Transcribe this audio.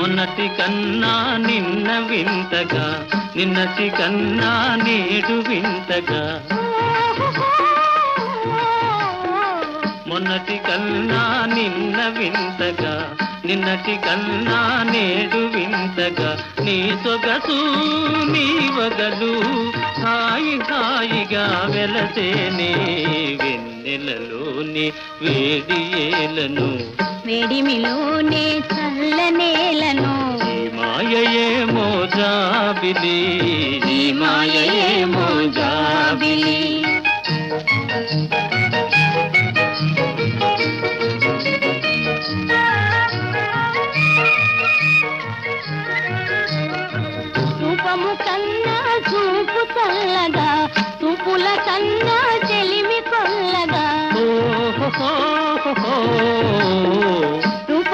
మొన్నటి కన్నా నిన్న వింతగా, నిన్నటి కన్నా నేడు వింతగా. మొన్నటి కన్నా నిన్న వింతగా, నిన్నటి కన్నా నేడు వింతగా. నీ సొగసు నీ వగలు హాయి హాయిగా వెలసేనే వెన్నెలలోని వేడి ఏలను, వేడిమిలోనే చల్లనేలను. ఈ మాయయేమో జాబిలి, ఈ మాయయేమో జాబిలి. రూపము కన్నా చూపు చల్లగా, చూపుల కన్నా చెలిమి కొల్లగా. ఓహో